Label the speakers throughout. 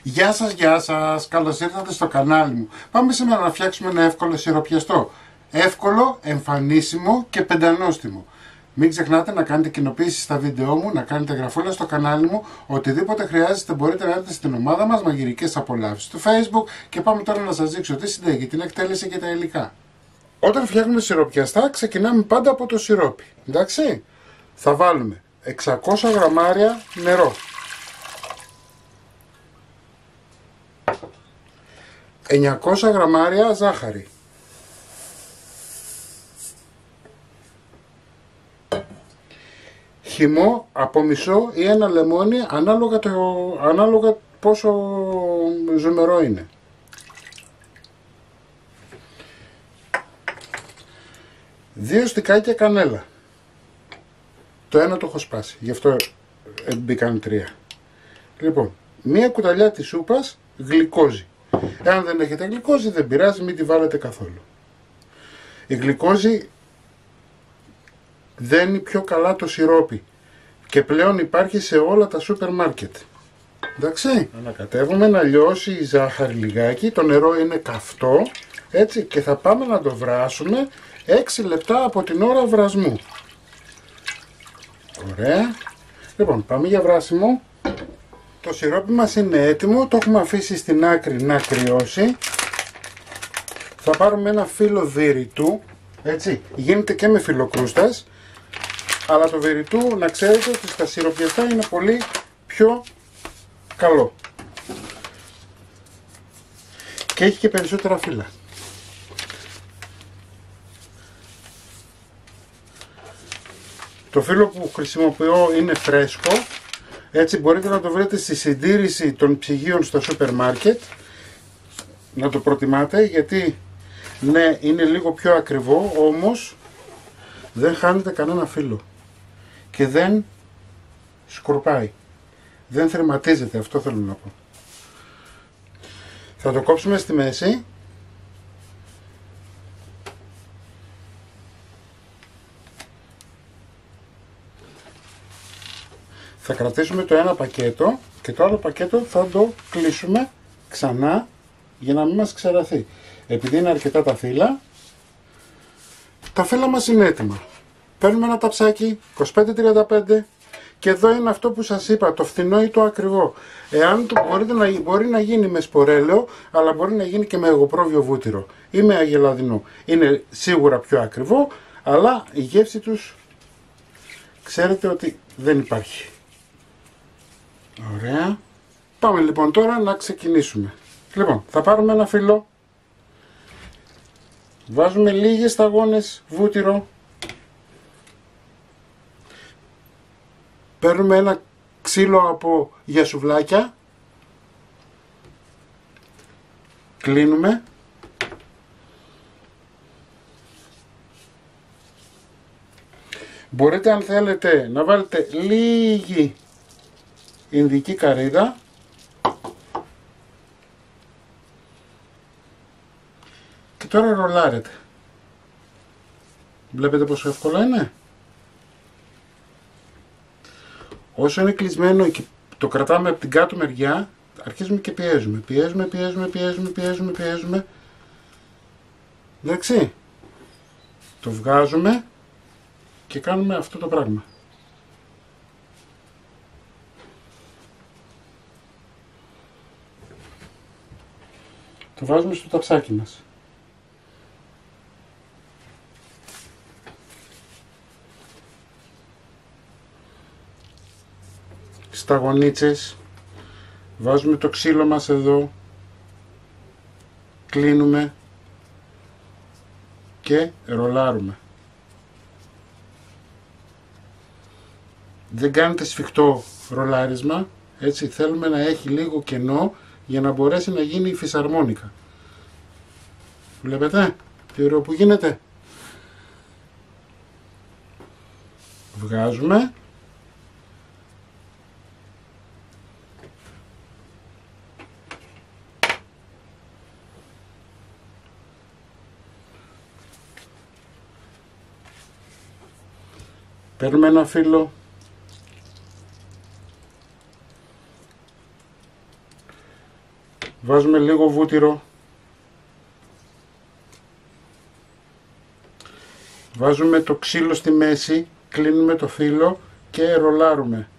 Speaker 1: Γεια σας, καλώς ήρθατε στο κανάλι μου. Πάμε σήμερα να φτιάξουμε ένα εύκολο σιροπιαστό. Εύκολο, εμφανίσιμο και πεντανόστιμο. Μην ξεχνάτε να κάνετε κοινοποίηση στα βίντεό μου, να κάνετε γραφούλα στο κανάλι μου. Οτιδήποτε χρειάζεται μπορείτε να έρθετε στην ομάδα μας, μαγειρικές απολαύσεις του Facebook. Και πάμε τώρα να σας δείξω τι συνταγή, την εκτέλεση και τα υλικά. Όταν φτιάχνουμε σιροπιαστά ξεκινάμε πάντα από το σιρόπι. Εντάξει, θα βάλουμε 600 γραμμάρια νερό, 900 γραμμάρια ζάχαρη, χυμό από μισό ή ένα λεμόνι ανάλογα πόσο ζουμερό είναι, δύο στικάκια κανέλα, το ένα το έχω σπάσει, γι' αυτό μπήκαν τρία. Λοιπόν, μία κουταλιά της σούπας γλυκόζη. Εάν δεν έχετε γλυκόζη δεν πειράζει, μην τη βάλετε καθόλου. Η γλυκόζη δένει πιο καλά το σιρόπι και πλέον υπάρχει σε όλα τα σούπερ μάρκετ. Εντάξει, ανακατεύουμε να λιώσει η ζάχαρη λιγάκι, το νερό είναι καυτό, έτσι, και θα πάμε να το βράσουμε 6 λεπτά από την ώρα βρασμού. Ωραία. Λοιπόν, πάμε για βράσιμο. Το σιρόπι μας είναι έτοιμο, το έχουμε αφήσει στην άκρη να κρυώσει. Θα πάρουμε ένα φύλλο βηρητού, έτσι, γίνεται και με φυλλοκρούστας, αλλά το βηρητού να ξέρετε ότι στα σιροπιαστά είναι πολύ πιο καλό και έχει και περισσότερα φύλλα. Το φύλλο που χρησιμοποιώ είναι φρέσκο, έτσι μπορείτε να το βρείτε στη συντήρηση των ψυγείων στο σούπερ μάρκετ, να το προτιμάτε, γιατί ναι, είναι λίγο πιο ακριβό, όμως δεν χάνετε κανένα φύλλο και δεν σκορπάει, δεν θρηματίζεται, αυτό θέλω να πω. Θα το κόψουμε στη μέση. Θα κρατήσουμε το ένα πακέτο και το άλλο πακέτο θα το κλείσουμε ξανά για να μην μας ξεραθεί. Επειδή είναι αρκετά τα φύλλα μας είναι έτοιμα. Παίρνουμε ένα ταψάκι 25-35 και εδώ είναι αυτό που σας είπα, το φθηνό ή το ακριβό. Εάν μπορεί να γίνει με σπορέλαιο, αλλά μπορεί να γίνει και με αιγοπρόβιο βούτυρο ή με αγελαδινό. Είναι σίγουρα πιο ακριβό, αλλά η γεύση τους ξέρετε ότι δεν υπάρχει. Ωραία. Πάμε λοιπόν τώρα να ξεκινήσουμε. Λοιπόν, θα πάρουμε ένα φύλλο, βάζουμε λίγες σταγόνες βούτυρο, παίρνουμε ένα ξύλο από γιασουβλάκια, κλείνουμε, μπορείτε αν θέλετε να βάλετε λίγη ινδική καρύδα και τώρα ρολάρετε. Βλέπετε πόσο εύκολο είναι. Όσο είναι κλεισμένο και το κρατάμε από την κάτω μεριά, αρχίζουμε και πιέζουμε. Πιέζουμε. Εντάξει. Το βγάζουμε και κάνουμε αυτό το πράγμα. Το βάζουμε στο ταψάκι μας. Σταγονίτσες. Βάζουμε το ξύλο μας εδώ. Κλείνουμε. Και ρολάρουμε. Δεν κάνετε σφιχτό ρολάρισμα. Έτσι θέλουμε να έχει λίγο κενό για να μπορέσει να γίνει η φυσαρμόνικα. Βλέπετε τι ωραίο που γίνεται. Βγάζουμε. Παίρνουμε ένα φύλλο Βάζουμε λίγο βούτυρο. Βάζουμε το ξύλο στη μέση, κλείνουμε το φύλλο και ρολάρουμε.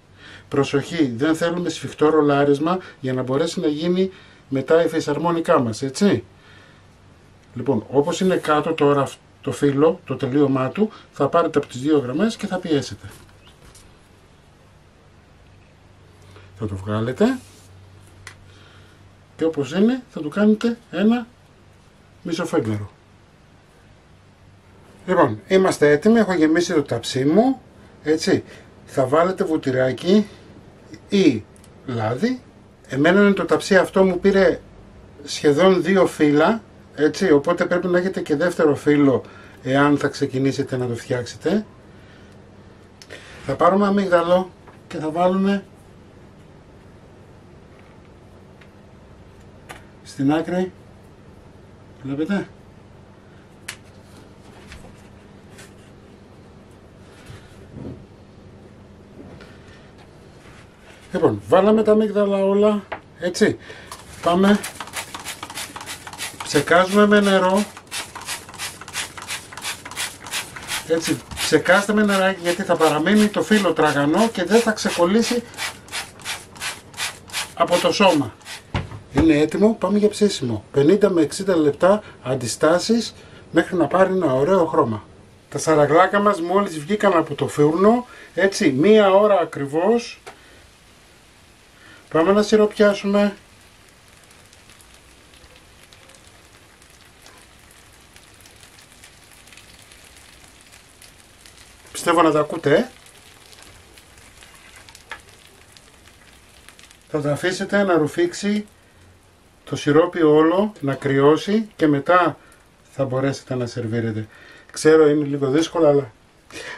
Speaker 1: Προσοχή, δεν θέλουμε σφιχτό ρολάρισμα για να μπορέσει να γίνει μετά η φυσαρμόνικά μας, έτσι. Λοιπόν, όπως είναι κάτω τώρα το φύλλο, το τελείωμά του, θα πάρετε από τις 2 γραμμές και θα πιέσετε. Θα το βγάλετε και όπως είναι θα του κάνετε ένα μισοφέγγαρο. Λοιπόν, είμαστε έτοιμοι, έχω γεμίσει το ταψί μου, έτσι. Θα βάλετε βουτυράκι ή λάδι. Εμένα είναι το ταψί αυτό μου πήρε σχεδόν 2 φύλλα, έτσι, οπότε πρέπει να έχετε και δεύτερο φύλλο εάν θα ξεκινήσετε να το φτιάξετε. Θα πάρουμε αμύγδαλο και θα βάλουμε στην άκρη, βλέπετε. Λοιπόν, βάλαμε τα αμύγδαλα όλα, έτσι. Πάμε, ψεκάζουμε με νερό, έτσι, ψεκάστε με νεράκι γιατί θα παραμείνει το φύλλο τραγανό και δεν θα ξεκολλήσει από το σώμα. Είναι έτοιμο, πάμε για ψήσιμο. 50 με 60 λεπτά αντιστάσεις μέχρι να πάρει ένα ωραίο χρώμα. Τα σαραγλάκα μας μόλις βγήκαν από το φούρνο, έτσι, 1 ώρα ακριβώς. Πάμε να σιροπιάσουμε. Πιστεύω να τα ακούτε. Θα τα αφήσετε να ρουφήξει το σιρόπι όλο, να κρυώσει και μετά θα μπορέσετε να σερβίρετε. Ξέρω είναι λίγο δύσκολο, αλλά...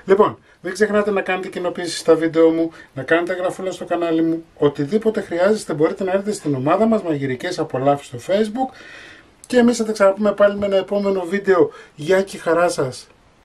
Speaker 1: Λοιπόν, μην ξεχνάτε να κάνετε κοινοποίησεις στα βίντεο μου, να κάνετε γραφούλα στο κανάλι μου. Οτιδήποτε χρειάζεστε μπορείτε να έρθετε στην ομάδα μας Μαγειρικές Απολαύσεις στο Facebook. Και εμείς θα τα ξαναπούμε πάλι με ένα επόμενο βίντεο. Γεια και χαρά σας!